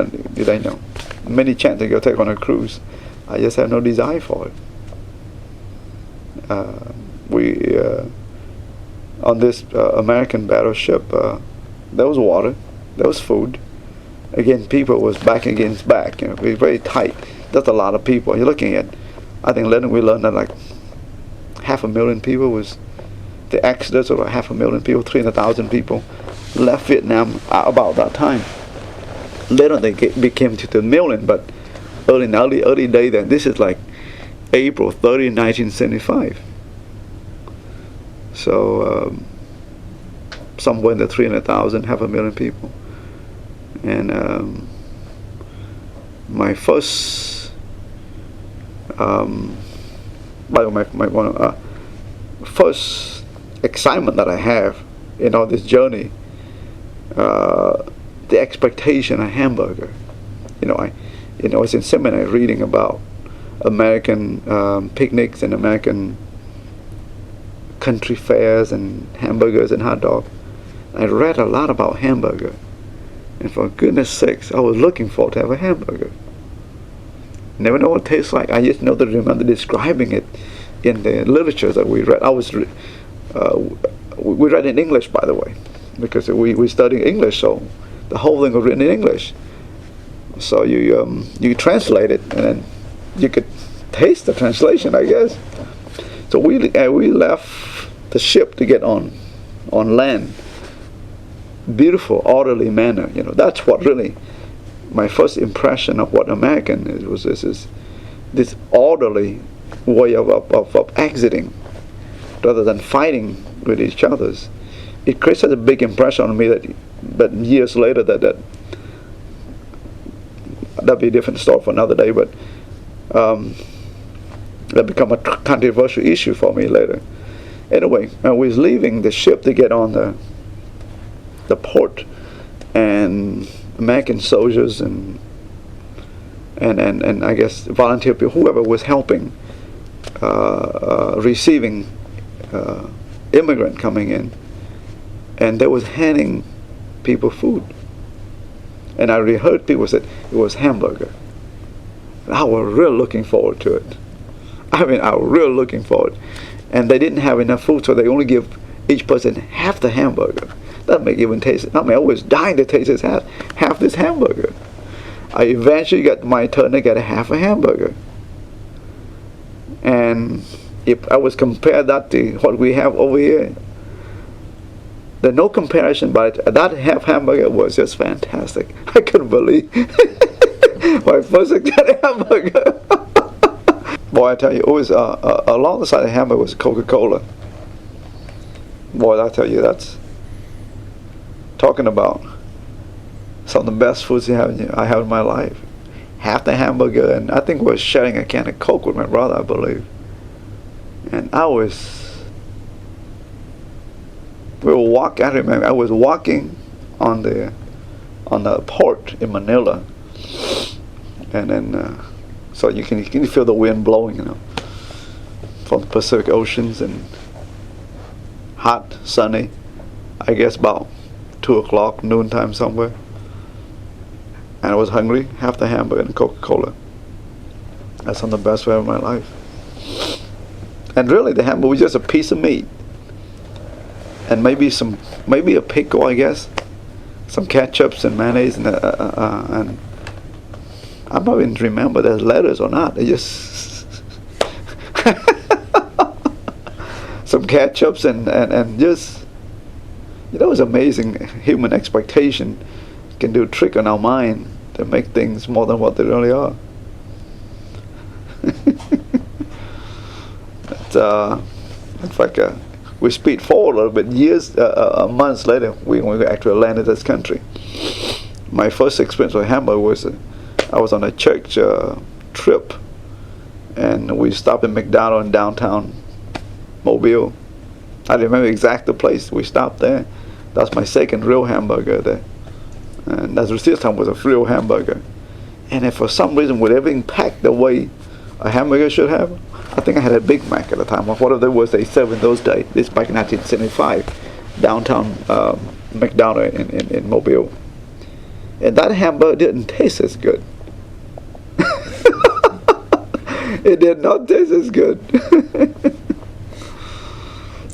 many chances to go take on a cruise, I just have no desire for it. We on this American battleship, there was water, there was food. Again, people was back against back. We were very tight. That's a lot of people. You're looking at, I think we learned that like 500,000 people was the exodus of 500,000 people, 300,000 people left Vietnam about that time. Later they became to the million, but early day then, this is like April 30, 1975. So somewhere in the 300,000, 500,000 people. And my first, first excitement that I have in all this journey, the expectation of hamburger. I was in seminary reading about American picnics and American country fairs and hamburgers and hot dogs. I read a lot about hamburger, and for goodness sakes, I was looking forward to have a hamburger. Never know what it tastes like. I just remember describing it in the literature that we read. We read in English, by the way, because we studied English, so the whole thing was written in English. So you translate it, and then you could taste the translation, I guess. So we left the ship to get on land. Beautiful, orderly manner. That's what really my first impression of what American is, was this orderly way of exiting rather than fighting with each other's. It creates such a big impression on me that years later that'd be a different story for another day, but that become a controversial issue for me later. Anyway, I was leaving the ship to get on the port, and American soldiers and I guess volunteer people, whoever was helping, receiving immigrant coming in, and they was handing people food. And I heard people said it was hamburger. And I was real looking forward to it. I mean, I was real looking forward. And they didn't have enough food, so they only give each person half the hamburger. That make even taste it. I mean, I was dying to taste this half this hamburger. I eventually got my turn to get a half a hamburger. And if I was compare that to what we have over here, there's no comparison, but that half hamburger was just fantastic. I couldn't believe my first got a hamburger. Boy, I tell you, always along the side of the hamburger was Coca-Cola. Boy, I tell you, that's talking about some of the best foods I have in my life. Half the hamburger, and I think we was sharing a can of Coke with my brother, I believe. And I was walking on the port in Manila, and then so you can feel the wind blowing, from the Pacific Oceans, and hot, sunny. I guess about 2 o'clock, noontime somewhere. And I was hungry, half the hamburger and Coca-Cola. That's some of the best food of my life. And really, the hamburger was just a piece of meat, and maybe a pickle, I guess, some ketchups and mayonnaise, and I don't even remember there's lettuce or not. They just some ketchups and just, it was amazing. Human expectation can do a trick on our mind to make things more than what they really are. In fact, we speed forward a little bit. Months later, when we actually landed this country, my first experience with hamburger was I was on a church trip, and we stopped at McDonald's in downtown Mobile. I remember exactly the place we stopped there. That's my second real hamburger there. And that's this time was a real hamburger. And if for some reason with everything packed the way a hamburger should have, I think I had a Big Mac at the time, or whatever it was they served in those days. This back in 1975, downtown McDonald's in Mobile. And that hamburger didn't taste as good. It did not taste as good.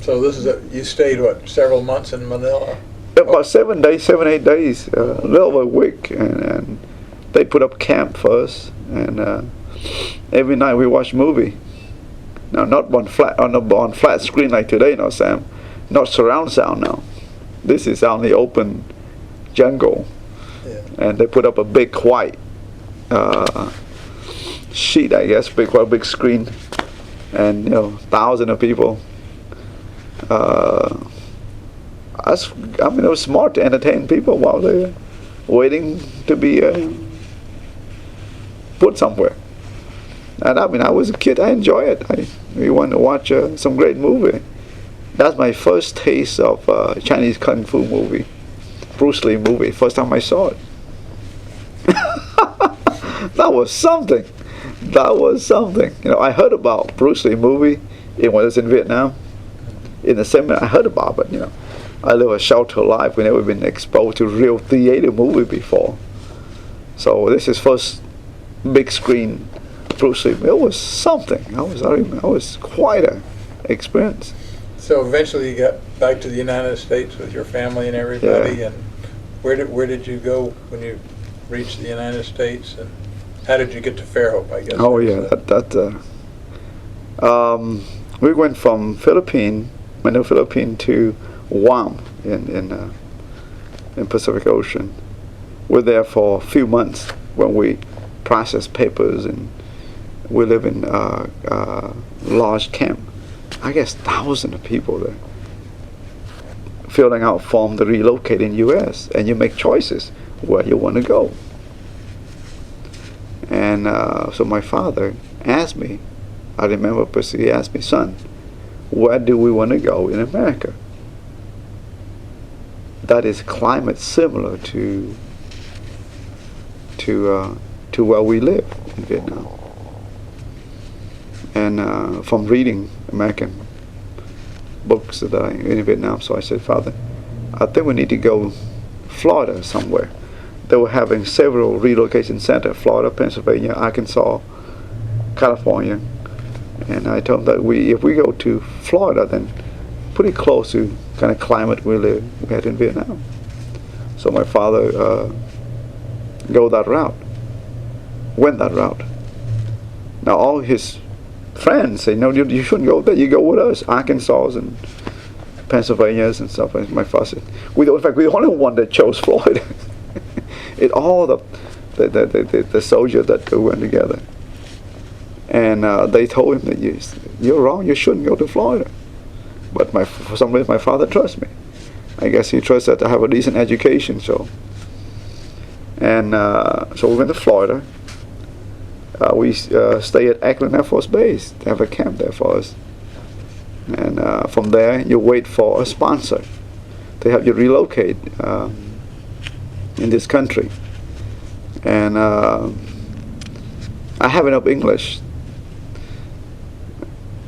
So this is you stayed several months in Manila? About 7 days, 8 days, a little over a week, and they put up camp for us, and every night we watched movie. Now, not on flat screen like today, Sam. Not surround sound now. This is out in the open jungle, yeah. And they put up a big white sheet, I guess, big screen, and thousands of people. It was smart to entertain people while they're waiting to be put somewhere. And I was a kid. I enjoy it. We wanted to watch some great movie. That's my first taste of Chinese kung fu movie, Bruce Lee movie. First time I saw it. That was something. That was something. I heard about Bruce Lee movie when I was in Vietnam. In the seminar, I heard about it, but I live a sheltered life. We've never been exposed to real theater movie before. So this is first big screen Bruce Lee. It was something. I was quite an experience. So eventually you got back to the United States with your family and everybody, yeah. And where did you go when you reached the United States, and how did you get to Fairhope, I guess? Oh yeah, we went from Manila, Philippines to Guam in Pacific Ocean. We're there for a few months when we processed papers, and we live in large camp. I guess thousands of people there filling out form to relocate in U.S. and you make choices where you want to go. And so my father asked me, I remember he asked me, son, where do we want to go in America that is climate similar to where we live in Vietnam? And from reading American books that I in Vietnam, so I said, Father, I think we need to go Florida somewhere. They were having several relocation centers: Florida, Pennsylvania, Arkansas, California. And I told them that if we go to Florida, then pretty close to kind of climate we had in Vietnam. So my father went that route. Now all his friends say, no, you shouldn't go there. You go with us, Arkansas and Pennsylvania's and stuff. And my father said, in fact, we're the only one that chose Florida. All the soldiers that went together. And they told him that you're wrong, you shouldn't go to Florida. But for some reason my father trusts me. I guess he trusts that I have a decent education. So we went to Florida. We stay at Eglin Air Force Base. They have a camp there for us. And from there you wait for a sponsor to help you relocate in this country. And I have enough English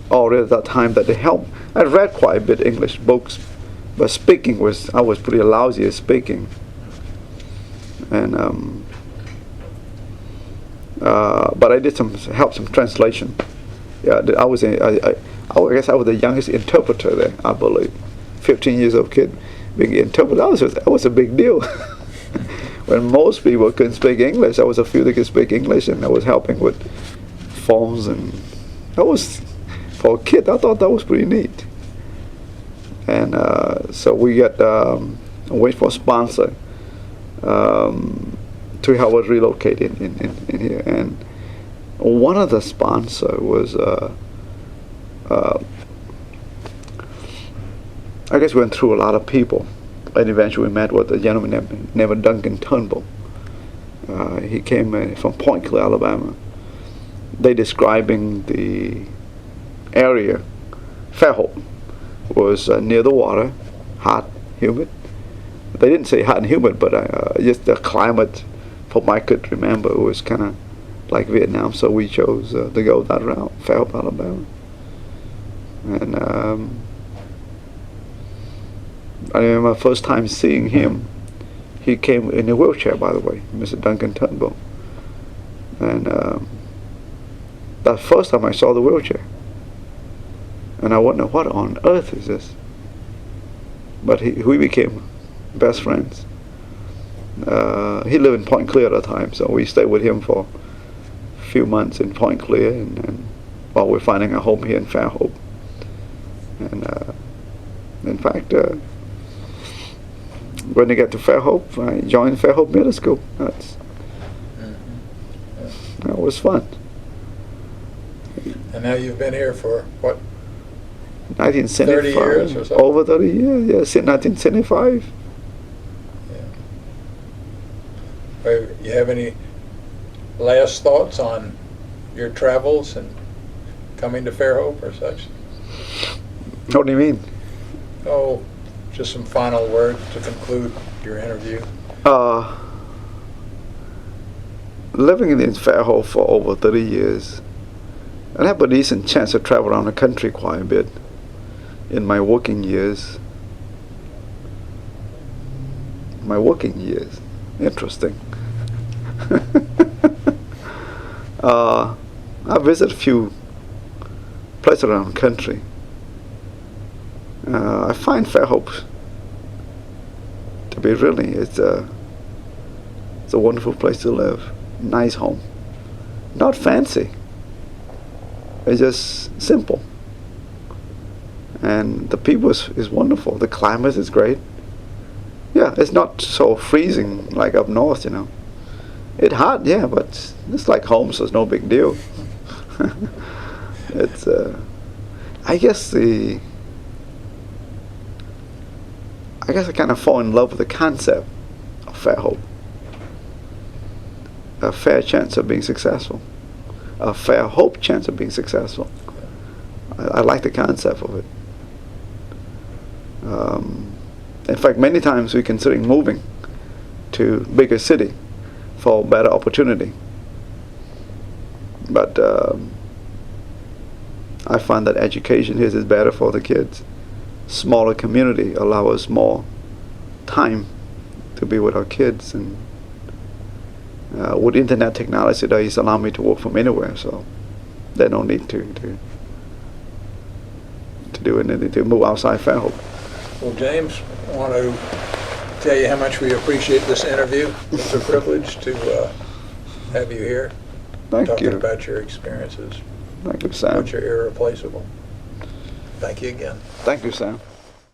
already at that time that they helped. I read quite a bit English books, but speaking I was pretty lousy at speaking. And but I did help some translation. Yeah, I guess I was the youngest interpreter there, I believe. 15 years old kid being an interpreter. That was a big deal. When most people couldn't speak English, there was a few that could speak English, and I was helping with forms, and that was, for a kid, I thought that was pretty neat. And so we got wait for a sponsor to help us relocate in here. And one of the sponsors was, I guess we went through a lot of people. And eventually we met with a gentleman named Duncan Turnbull. He came from Point Clear, Alabama. They describing the area. Fairhope was near the water, hot, humid. They didn't say hot and humid, but just the climate, from I could remember, it was kind of like Vietnam. So we chose to go that route, Fairhope, Alabama. And I remember my first time seeing him. He came in a wheelchair, by the way, Mr. Duncan Turnbull. And that first time I saw the wheelchair. And I wondered, what on earth is this? But we became best friends. He lived in Point Clear at the time, so we stayed with him for a few months in Point Clear, and while we're finding a home here in Fairhope. And in fact, when I got to Fairhope, I joined Fairhope Middle School. That was fun. And now you've been here for what? 1975. 30 years or so? Over 30 years, yeah, since 1975. Yeah. You have any last thoughts on your travels and coming to Fairhope or such? What do you mean? Oh, just some final words to conclude your interview. Living in Fairhope for over 30 years, I have a decent chance to travel around the country quite a bit in my working years. Interesting. I visited a few places around the country. I find Fairhope to be really, it's a wonderful place to live. Nice home. Not fancy. It's just simple. And the people is wonderful. The climate is great. Yeah, it's not so freezing like up north, you know. It's hot, yeah, but it's like home, so it's no big deal. It's I guess I kind of fall in love with the concept of Fairhope. A fair chance of being successful. A fair hope chance of being successful. I like the concept of it. In fact, many times we consider moving to bigger city for better opportunity. But I find that education here is better for the kids. Smaller community allow us more time to be with our kids, and with internet technology today, it's allowing me to work from anywhere, so they don't need to do anything to move outside Fairhope. Well, James, I want to tell you how much we appreciate this interview. It's a privilege to have you here. Thank talking you. about your experiences. Thank you, Sam. But you're irreplaceable. Thank you again. Thank you, Sam.